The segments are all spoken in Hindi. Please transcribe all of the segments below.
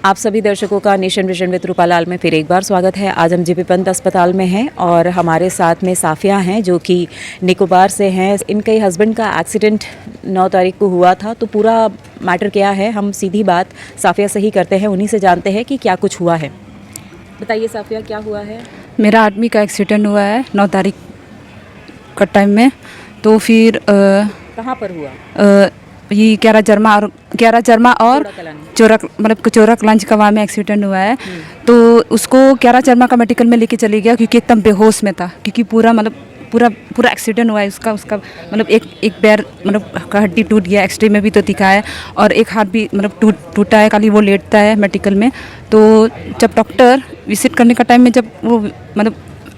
आप सभी दर्शकों का नेशन विजन विद रूपालाल में फिर एक बार स्वागत है। आज हम जीबी पंत अस्पताल में हैं और हमारे साथ में साफिया हैं जो कि निकोबार से हैं। इनके हस्बैंड का एक्सीडेंट 9 तारीख को हुआ था, तो पूरा मैटर क्या है हम सीधी बात साफिया से ही करते हैं, उन्हीं से जानते हैं कि क्या कुछ हुआ है। बताइए साफिया, क्या हुआ है? मेरा आदमी का एक्सीडेंट हुआ है 9 तारीख का टाइम में। तो फिर कहाँ पर हुआ? ये ग्यारह जरमा और चोरा कलांज कवा में एक्सीडेंट हुआ है। तो उसको ग्यारह जरमा का मेडिकल में लेके चले गया क्योंकि एकदम बेहोश में था, क्योंकि पूरा एक्सीडेंट हुआ है उसका मतलब एक पैर का हड्डी टूट गया, एक्सरे में भी तो दिखा है, और एक हाथ भी टूटा है, खाली वो लेटता है मेडिकल में। तो जब डॉक्टर विजिट करने का टाइम में जब वो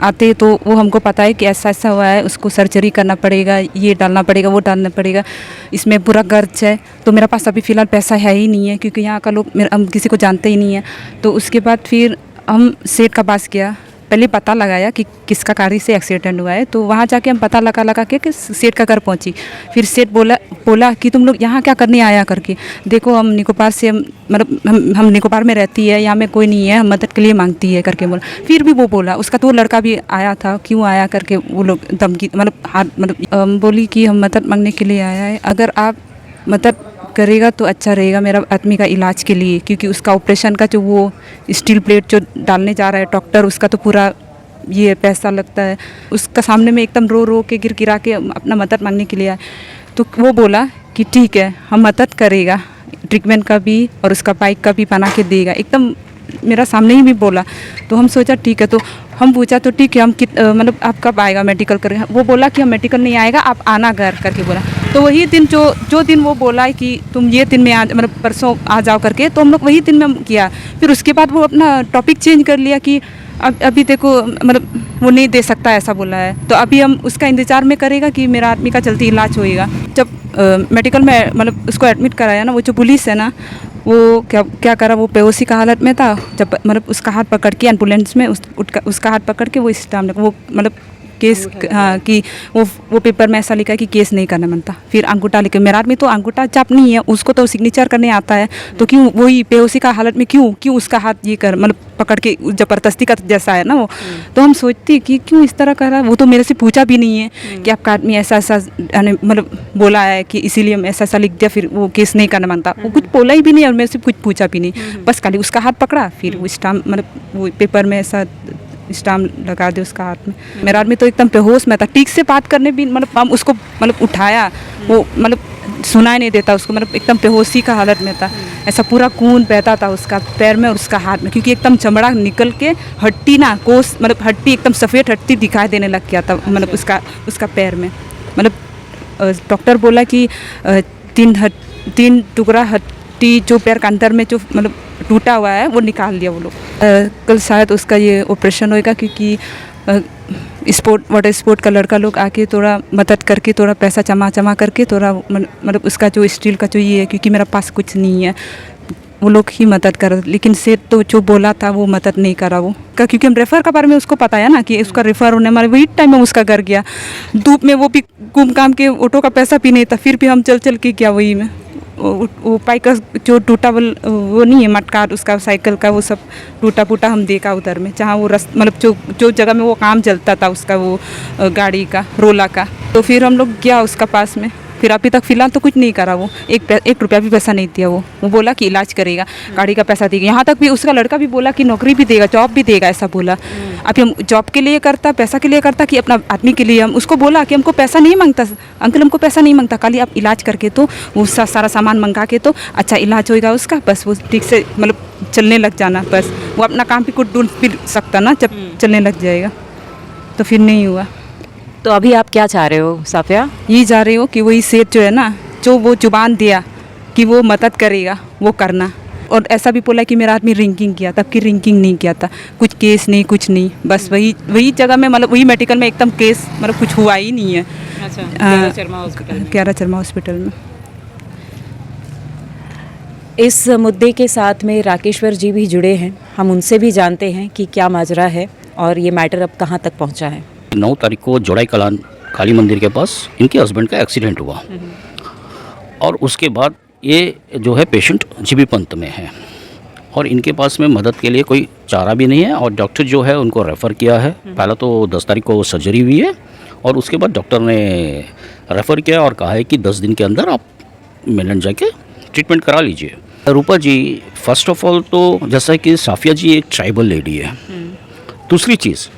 आते तो वो हमको पता है कि ऐसा ऐसा हुआ है, उसको सर्जरी करना पड़ेगा, ये डालना पड़ेगा, वो डालना पड़ेगा, इसमें पूरा गर्ज है। तो मेरा पास अभी फ़िलहाल पैसा है ही नहीं है, क्योंकि यहाँ का लोग हम किसी को जानते ही नहीं है। तो उसके बाद फिर हम सेठ का पास गया, पहले पता लगाया कि किसका गाड़ी से एक्सीडेंट हुआ है। तो वहाँ जाके हम पता लगा के सेठ का घर पहुँची। फिर सेठ बोला कि तुम लोग यहाँ क्या करने आया करके, देखो हम निकोबार से हम निकोबार में रहती है, यहाँ में कोई नहीं है, हम मदद के लिए मांगती है करके बोला। फिर भी वो बोला, उसका तो लड़का भी आया था, क्यों आया करके वो लोग धमकी बोली कि हम मदद मांगने के लिए आया है, अगर आप मदद करेगा तो अच्छा रहेगा मेरा आदमी का इलाज के लिए, क्योंकि उसका ऑपरेशन का जो वो स्टील प्लेट जो डालने जा रहा है डॉक्टर, उसका तो पूरा ये पैसा लगता है। उसका सामने में एकदम रो के गिरा के अपना मदद मांगने के लिए आए। तो वो बोला कि ठीक है, हम मदद करेगा, ट्रीटमेंट का भी और उसका बाइक का भी बना के देगा, एकदम मेरा सामने ही भी बोला। तो हम सोचा ठीक है, तो हम पूछा तो ठीक है, हम आप कब आएगा मेडिकल करेगा? वो बोला कि हम मेडिकल नहीं आएगा, आप आना घर करके बोला। तो वही दिन जो दिन वो बोला है कि तुम ये दिन में परसों आ जाओ करके, तो हम लोग वही दिन में किया। फिर उसके बाद वो अपना टॉपिक चेंज कर लिया कि अभी देखो वो नहीं दे सकता, ऐसा बोला है। तो अभी हम उसका इंतज़ार में करेगा कि मेरा आदमी का जल्दी इलाज होएगा। जब मेडिकल में उसको एडमिट कराया ना, वो जो पुलिस है ना, वो क्या करा, वो बेहोशी का हालत में था। जब उसका हाथ पकड़ के एम्बुलेंस में उसका हाथ पकड़ के वो स्टाम वो केस, हाँ, कि वो पेपर में ऐसा लिखा है कि केस नहीं करना बनता। फिर अंगूठा लेके, मेरा आदमी तो अंगूठा चाप नहीं है, उसको तो सिग्नेचर करने आता है, तो क्यों वही बेहोशी का हालत में क्यों उसका हाथ ये कर पकड़ के ज़बरदस्ती का जैसा है ना वो। तो हम सोचते कि क्यों इस तरह कर रहा है। वो तो मेरे से पूछा भी नहीं है कि आपका आदमी ऐसा बोला है कि इसीलिए हम ऐसा लिख दिया, फिर वो केस नहीं करना मानता। वो कुछ बोला ही भी नहीं और मेरे से कुछ पूछा भी नहीं, बस खाली उसका हाथ पकड़ा, फिर वो स्टाम्प वो पेपर में ऐसा स्टाम्प लगा दे उसका हाथ में। मेरा आदमी तो एकदम बेहोश में था, ठीक से बात करने भी हम उसको उठाया, वो सुनाई नहीं देता उसको, एकदम बेहोशी का हालत में था। ऐसा पूरा खून बहता था उसका पैर में और उसका हाथ में, क्योंकि एकदम चमड़ा निकल के हड्डी ना कोस हड्डी एकदम सफ़ेद हड्डी दिखाई देने लग गया था उसका पैर में। डॉक्टर बोला कि 3 टुकड़ा हड्डी जो पैर के अंदर में जो टूटा हुआ है वो निकाल दिया वो लोग। कल शायद उसका ये ऑपरेशन होएगा, क्योंकि वाटर स्पोर्ट का लड़का लोग आके थोड़ा मदद करके, थोड़ा पैसा जमा करके, थोड़ा उसका जो स्टील का जो ये है, क्योंकि मेरा पास कुछ नहीं है, वो लोग ही मदद कर। लेकिन सेठ तो जो बोला था वो मदद नहीं करा वो, क्योंकि हम रेफ़र का बारे में उसको पता है ना कि उसका रेफ़र होने हमारे वही टाइम में उसका घर गया, धूप में, वो भी घूम काम के, ऑटो का पैसा भी नहीं था, फिर भी हम चल के गया वही में। वो बाइक का जो टूटा वो नहीं है मटका, उसका साइकिल का वो सब टूटा हम देखा उधर में, जहाँ वो जो जगह में वो काम चलता था उसका, वो गाड़ी का रोला का। तो फिर हम लोग गया उसका पास में, फिर अभी तक फ़िलहाल तो कुछ नहीं करा वो, एक रुपया भी पैसा नहीं दिया वो बोला कि इलाज करेगा, गाड़ी का पैसा देगा। यहाँ तक भी उसका लड़का भी बोला कि नौकरी भी देगा, जॉब भी देगा, ऐसा बोला। अभी हम जॉब के लिए करता, पैसा के लिए करता कि अपना आदमी के लिए? हम उसको बोला कि हमको पैसा नहीं मांगता अंकल, हमको पैसा नहीं मांगता, खाली आप इलाज करके तो वो सारा सामान मंगा के तो अच्छा इलाज होएगा उसका, बस वो ठीक से चलने लग जाना, बस वो अपना काम भी कुछ ढूंढ फिर सकता ना जब चलने लग जाएगा। तो फिर नहीं हुआ। तो अभी आप क्या चाह रहे हो साफिया? ये जा रहे हो कि वही सेठ जो है ना, जो वो जुबान दिया कि वो मदद करेगा, वो करना। और ऐसा भी बोला कि मेरा आदमी ड्रिंकिंग किया, तब की ड्रिंकिंग नहीं किया था, कुछ केस नहीं, कुछ नहीं, बस वही जगह में वही मेडिकल में एकदम केस कुछ हुआ ही नहीं है। अच्छा, ग्यारह चरमा हॉस्पिटल में। इस मुद्दे के साथ में राकेश्वर जी भी जुड़े हैं, हम उनसे भी जानते हैं कि क्या माजरा है और ये मैटर अब कहाँ तक पहुँचा है। 9 तारीख को जोड़ाई कलान काली मंदिर के पास इनके हस्बैंड का एक्सीडेंट हुआ और उसके बाद ये जो है पेशेंट जीबी पंत में है। और इनके पास में मदद के लिए कोई चारा भी नहीं है। और डॉक्टर जो है उनको रेफ़र किया है। पहला तो 10 तारीख को सर्जरी हुई है और उसके बाद डॉक्टर ने रेफ़र किया और कहा है कि 10 दिन के अंदर आप मिलन जाके ट्रीटमेंट करा लीजिए। रूपा जी, फर्स्ट ऑफ ऑल तो जैसा कि साफिया जी एक ट्राइबल लेडी है। दूसरी चीज़,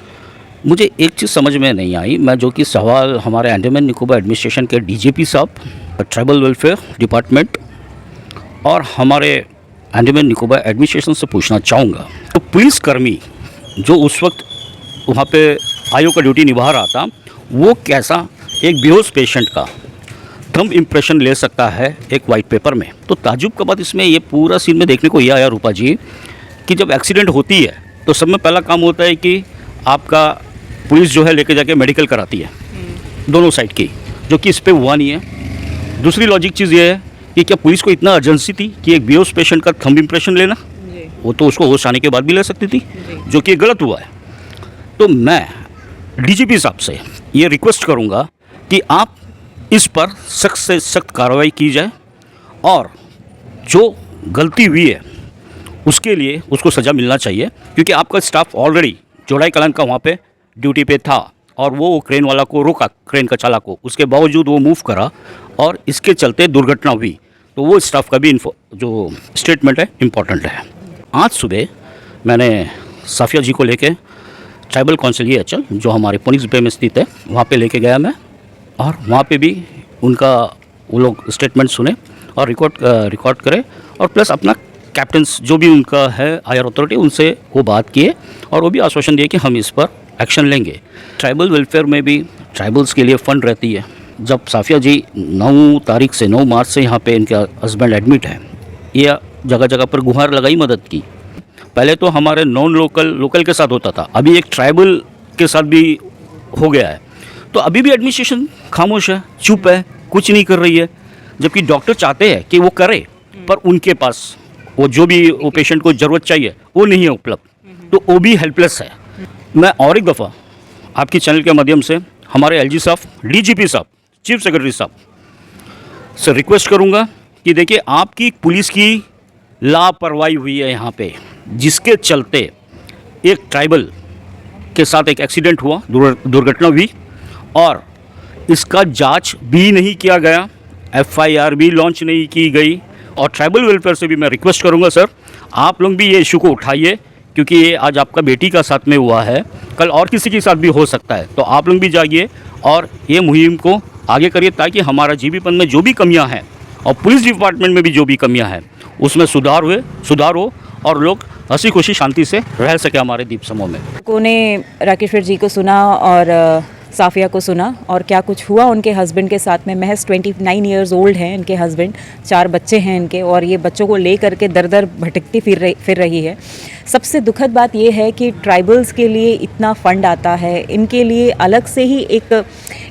मुझे एक चीज़ समझ में नहीं आई, मैं जो कि सवाल हमारे अंडमान निकोबार एडमिनिस्ट्रेशन के डीजीपी साहब, ट्राइबल वेलफेयर डिपार्टमेंट और हमारे अंडमान निकोबार एडमिनिस्ट्रेशन से पूछना चाहूँगा। तो पुलिसकर्मी जो उस वक्त वहाँ पे आयोग का ड्यूटी निभा रहा था, वो कैसा एक बेहोश पेशेंट का थंब इम्प्रेशन ले सकता है एक वाइट पेपर में। तो ताजुब का बात इसमें ये पूरा सीन में देखने को ये आया रूपा जी कि जब एक्सीडेंट होती है तो सब में पहला काम होता है कि आपका पुलिस जो है लेके जाके मेडिकल कराती है दोनों साइड की, जो कि इस पर हुआ नहीं है। दूसरी लॉजिक चीज़ ये है कि क्या पुलिस को इतना अर्जेंसी थी कि एक बेहोश पेशेंट का थंब इम्प्रेशन लेना? वो तो उसको होश आने के बाद भी ले सकती थी, जो कि गलत हुआ है। तो मैं डीजीपी साहब से ये रिक्वेस्ट करूँगा कि आप इस पर सख्त से सख्त कार्रवाई की जाए और जो गलती हुई है उसके लिए उसको सज़ा मिलना चाहिए, क्योंकि आपका स्टाफ ऑलरेडी जोड़ाई कलान का वहाँ पे ड्यूटी पे था और वो क्रेन वाला को रोका, क्रेन का चालक को, उसके बावजूद वो मूव करा और इसके चलते दुर्घटना हुई। तो वो स्टाफ का भी जो स्टेटमेंट है इम्पॉर्टेंट है। आज सुबह मैंने साफिया जी को लेके ट्राइबल काउंसिल HL जो हमारे पुनिस बे में स्थित है वहाँ पे लेके गया मैं, और वहाँ पे भी उनका वो लोग स्टेटमेंट सुने और रिकॉर्ड करे और प्लस अपना कैप्टन्स जो भी उनका है हायर अथॉरिटी उनसे वो बात किए और वो भी आश्वासन दिए कि हम इस पर एक्शन लेंगे। ट्राइबल वेलफेयर में भी ट्राइबल्स के लिए फ़ंड रहती है। जब साफिया जी 9 तारीख से 9 मार्च से यहाँ पे इनका हस्बैंड एडमिट है, ये जगह जगह पर गुहार लगाई मदद की। पहले तो हमारे नॉन लोकल के साथ होता था, अभी एक ट्राइबल के साथ भी हो गया है। तो अभी भी एडमिनिस्ट्रेशन खामोश है, चुप है, कुछ नहीं कर रही है, जबकि डॉक्टर चाहते हैं कि वो करे, पर उनके पास वो जो भी वो पेशेंट को ज़रूरत चाहिए वो नहीं है उपलब्ध, तो वो भी हेल्पलेस है। मैं और एक दफ़ा आपकी चैनल के माध्यम से हमारे LG साहब, DGP साहब, चीफ सेक्रेटरी साहब से रिक्वेस्ट करूंगा कि देखिए आपकी पुलिस की लापरवाही हुई है यहाँ पे, जिसके चलते एक ट्राइबल के साथ एक एक्सीडेंट हुआ, दुर्घटना हुई और इसका जांच भी नहीं किया गया, FIR भी लॉन्च नहीं की गई। और ट्राइबल वेलफेयर से भी मैं रिक्वेस्ट करूंगा सर, आप लोग भी ये इशू को उठाइए, क्योंकि ये आज आपका बेटी का साथ में हुआ है, कल और किसी के साथ भी हो सकता है। तो आप लोग भी जाइए और ये मुहिम को आगे करिए, ताकि हमारा जीबीपन में जो भी कमियां हैं और पुलिस डिपार्टमेंट में भी जो भी कमियां हैं उसमें सुधार हो और लोग हंसी खुशी शांति से रह सके हमारे द्वीप समूह में। ने राकेश्वर जी को सुना और साफिया को सुना और क्या कुछ हुआ उनके हस्बैंड के साथ में। महज 29 इयर्स ओल्ड हैं इनके हस्बैंड, 4 बच्चे हैं इनके, और ये बच्चों को ले करके दर दर भटकती फिर रही है। सबसे दुखद बात ये है कि ट्राइबल्स के लिए इतना फंड आता है, इनके लिए अलग से ही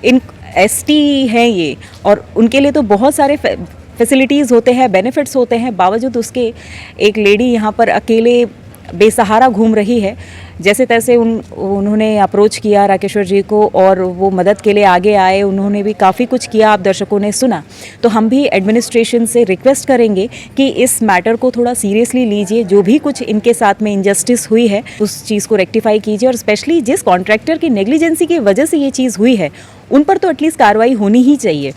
इन ST हैं ये, और उनके लिए तो बहुत सारे फैसिलिटीज़ होते हैं, बेनिफिट्स होते हैं, बावजूद उसके एक लेडी यहाँ पर अकेले बेसहारा घूम रही है। जैसे तैसे उन्होंने अप्रोच किया राकेश्वर जी को और वो मदद के लिए आगे आए, उन्होंने भी काफ़ी कुछ किया, आप दर्शकों ने सुना। तो हम भी एडमिनिस्ट्रेशन से रिक्वेस्ट करेंगे कि इस मैटर को थोड़ा सीरियसली लीजिए, जो भी कुछ इनके साथ में इनजस्टिस हुई है उस चीज़ को रेक्टिफाई कीजिए, और स्पेशली जिस कॉन्ट्रैक्टर की नेग्लिजेंसी की वजह से ये चीज़ हुई है उन पर तो एटलीस्ट कार्रवाई होनी ही चाहिए।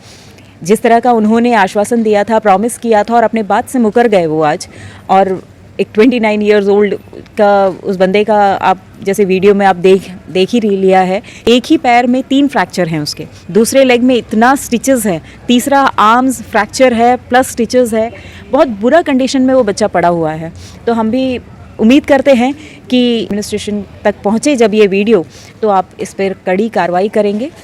जिस तरह का उन्होंने आश्वासन दिया था, प्रॉमिस किया था, और अपने बात से मुकर गए वो आज। और एक 29 इयर्स ओल्ड का उस बंदे का आप जैसे वीडियो में आप देख ही लिया है, एक ही पैर में 3 फ्रैक्चर हैं उसके, दूसरे लेग में इतना स्टिचेस है, तीसरा आर्म्स फ्रैक्चर है प्लस स्टिचेस है, बहुत बुरा कंडीशन में वो बच्चा पड़ा हुआ है। तो हम भी उम्मीद करते हैं कि एडमिनिस्ट्रेशन तक पहुँचे जब ये वीडियो, तो आप इस पर कड़ी कार्रवाई करेंगे